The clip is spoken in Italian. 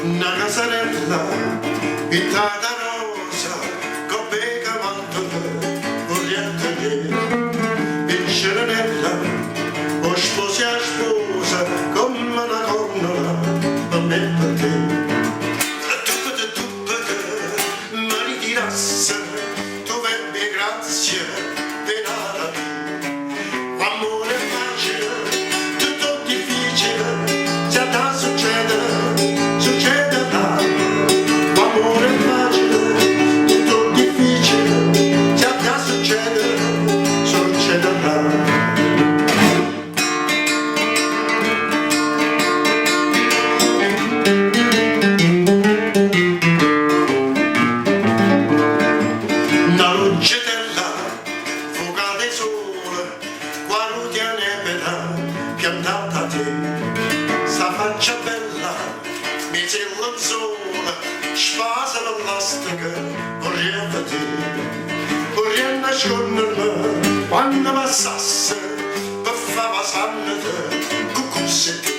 una casarella pintata rosa con bega mantola corriente in sceranella o sposi a sposa come una connola per me e per te. Ma ritirasse tu ebbe grazie penala amore facile tutto difficile già da succedere succederà amore facile tutto difficile già da succedere succederà. Una luce della fuga del sole quando tiene bella piantata a te sta faccia bella mi c'è il sole spasa l'elastica correva te correndo a scorrermi quando passasse per far passare te cucù se te